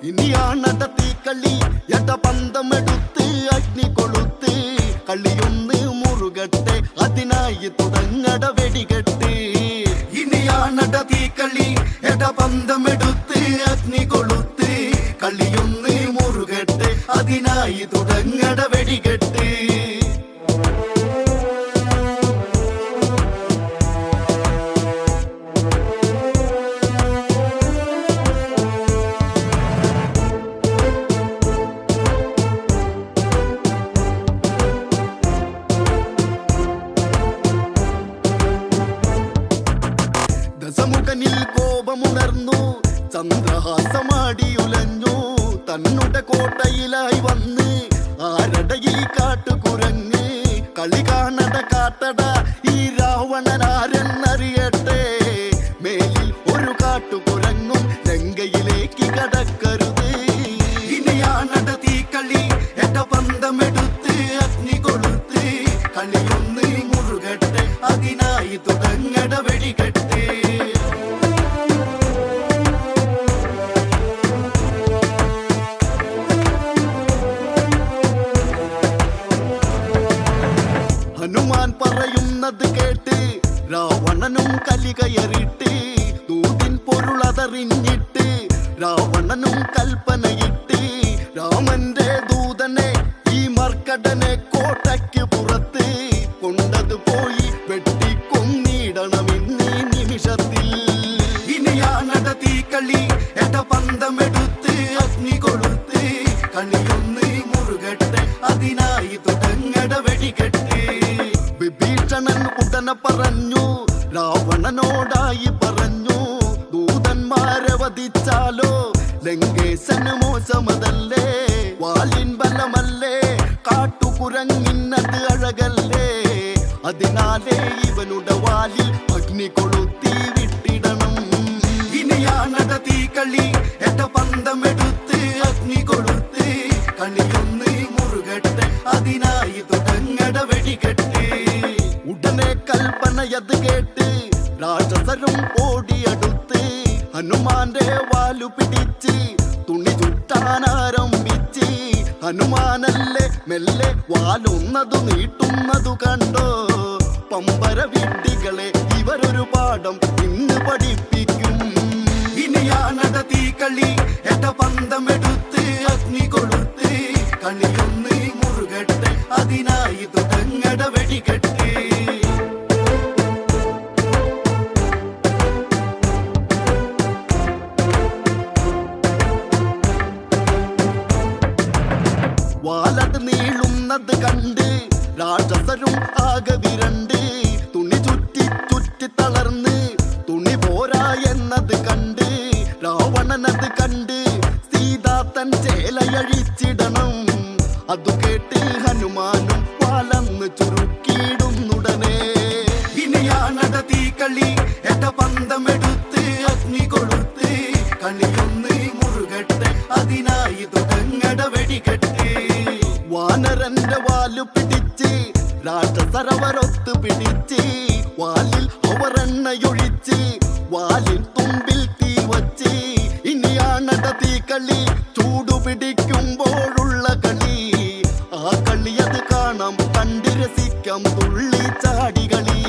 ഇനിയാണട തീക്കളി എട പന്തമെടുത്ത് അഗ്നി കൊളുത്ത് കളിയൊന്ന് മുറുകട്ടെ അതിനായി തുടങ്ങട വെടികെട്ട് ഇനിയാണട തീക്കളി എട പന്തമെടുത്ത് അഗ്നി കൊളുത്ത് കളിയൊന്ന് മുറുകട്ടെ അതിനായി തുടങ്ങട വെടികെട്ട് ദശമുഖനിൽ കോപമുണർന്നു ചന്ദ്രഹാസമാടിയുലഞ്ഞു തന്നുടെ കോട്ടയിലായി വന്ന് ആരടയിൽ കാട്ടുകുരങ്ങ് കളി കാണട കാട്ടട ഈ രാവണനാരെന്നറിയട്ടെ മേലിൽ ഒരു കാട്ടുകുരങ്ങും ലങ്കയിലേക്ക് കടക്കരുത് ഇനിയാണട തീക്കളി എട പന്തമെടുത്ത് അഗ്നി കൊളുത്ത് കളിയൊന്ന് മുറുകട്ടെ അതിനായി തുടങ്ങട വെടികെട്ട് ഹനുമാൻ പറയുന്നത് കേട്ട് രാവണനും കലി കയറിട്ട് ദൂതിൻ പൊരുളതറിഞ്ഞിട്ട് രാവണനും കൽപ്പനയിട്ട് രാമന്റെ ദൂതനെ ഈ മർക്കടനെ കോട്ടയ്ക്ക് പുറത്ത് കൊണ്ടത് പോയി വെട്ടിക്കൊന്നിടണമെന്നീ നിമിഷത്തിൽ ഇനിയാണട തീക്കളി എട പന്തമെടുത്ത് അഗ്നി കൊളുത്ത് കളിയൊന്ന് മുറുകട്ടെ അതിനായി തുടങ്ങട വെടികെട്ട് വിഭീഷണൻ ഉടനെ പറഞ്ഞു രാവണനോടായി പറഞ്ഞു ദൂതന്മാരെ വധിച്ചാലോ ലങ്കേശന് മോശമതല്ലേ വാലിൻ ബലമല്ലേ കാട്ടുകുരങ്ങിന്നത് അഴകല്ലേ അതിനാലേ ഇവനുടെ വാലിൽ അഗ്നി കൊളുത്തി വിട്ടിടണം ഇനിയാണട തീക്കളി എട പന്തമെടുത്ത് അഗ്നി കൊളുത്ത് കളിയൊന്ന് മുറുകട്ടെ അതിനായി തുടങ്ങട വെടികെട്ട് ഉടനെ കൽപ്പനയത് കേട്ട് രാക്ഷസരും ഓടിയടുത്ത് ഹനുമാന്റെ വാലു പിടിച്ച് തുണി ചുറ്റാനാരംഭിച്ച് ഹനുമാനല്ലേ മെല്ലെ വാലൊന്നതു നീട്ടുന്നതു കണ്ടോ പമ്പര വിഡ്ഢികളെ ഇവരൊരു പാഠം ഇന്ന് പഠിപ്പിക്കും ഇനിയാണട തീക്കളി എട പന്തമെടുത്ത് അഗ്നി കൊളുത്ത് കളിയൊന്ന് മുറുകട്ടെ അതിനായി തുടങ്ങട വെടികെട്ട് വാലത് നീളുന്നത് കണ്ട് രാക്ഷസരും ആകെ വിരണ്ട് തുണി ചുറ്റി ചുറ്റി തളർന്ന് തുണി പോരാ എന്നത് കണ്ട് രാവണനത് കണ്ട് സീതാ തൻ ചേലയഴിച്ചിടണം അതു കേട്ട് ഹനുമാനും വാലന്ന് ചുരുക്കിയിടുന്നുടനെ ഇനിയാണട തീക്കളി എട പന്തമെടുത്ത് അഗ്നി കൊളുത്ത് കളിയൊന്ന് മുറുകട്ടെ അതിനായി തുടങ്ങട വെടികെട്ട് വാനരന്റെ വാലു പിടിച്ച് രാക്ഷസരവരൊത്ത് പിടിച്ച് വാലിൽ അവരെണ്ണയൊഴിച്ച് വാലിൽ തുമ്പിൽ തീ വച്ച് ഇനിയാണട തീക്കളി ചൂടുപിടിക്കുമ്പോഴുള്ള കളി ആ കളിയത് കാണാം കണ്ട് രസിക്കാം തുള്ളി ചാടികളി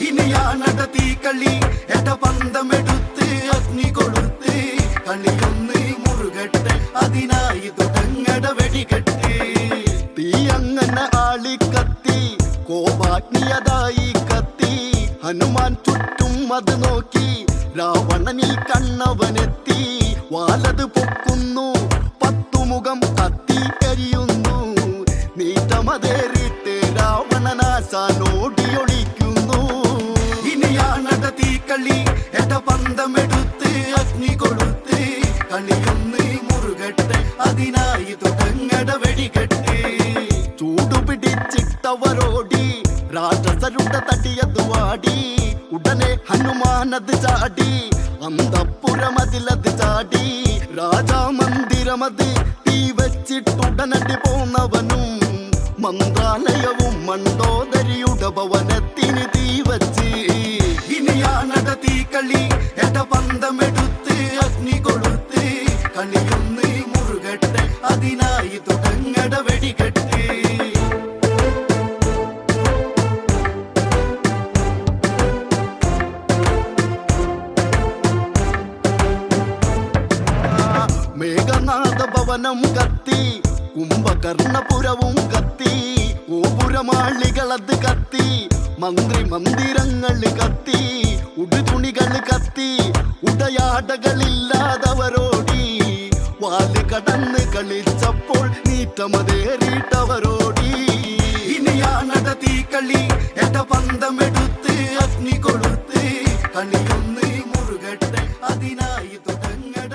ഇനിയാണട തീക്കളി എട പന്തമെടുത്ത് അഗ്നി കൊളുത്ത് കളിയൊന്ന് മുറുകട്ടെ അതിനായി തുടങ്ങട വെടികെട്ട് തീ അങ്ങനെ ആളിക്കത്തി കോപാഗ്നിയതായി കത്തി ഹനുമാൻ ചുറ്റും അത് നോക്കി രാവണനിൽ കണ്ണവനെത്തി വാലത് പൊക്കുന്നു പത്തുമുഖം കത്തി കരിയുന്നു നീറ്റമതേറിട്ട് രാവണനാശാനോടിയൊളിക്കുന്നു ഇനിയാണട തീക്കളി എട പന്തമെടുത്ത് അഗ്നി കൊളുത്ത് കളിയൊന്ന് മുറുകട്ടെ അതിനായി തുടങ്ങട വെടികെട്ട് ചൂടുപിടിച്ചിട്ടവരോടി രാക്ഷസരുടെ തടിയത് വാടി ഉടനെ ഹനുമാനത് ചാടി അന്തപ്പുരമതിലത് ചാടി രാജാമന്ദിരമത് തീ വെച്ചിട്ടുടനടി പോന്നവനും മന്ത്രാലയവും മണ്ടോദരിയുടെ ഭവനത്തിന് തീ വച്ച് ഇനിയാണട തീക്കളി എട പന്തമെടുത്ത് അഗ്നി കൊളുത്ത് കളിയൊന്ന് രാജഭവനം കത്തി, കുംഭകർണപുരവും കത്തി, ഗോപുരമാളികളത് കത്തി, മന്ത്രി മന്ദിരങ്ങൾ കത്തി, ഉടുതുണികൾ കത്തി, ഉടയാടകളില്ലാതവരോടി, വാല് കടന്ന് കളിച്ചപ്പോൾ നീറ്റമതേറിയിട്ടവരോടി. ഇനിയാണട തീക്കളി, എട പന്തമെടുത്ത് അഗ്നി കൊടുത്ത്, കളിയൊന്ന് മുറുകട്ടെ അതിനായി തുടങ്ങട.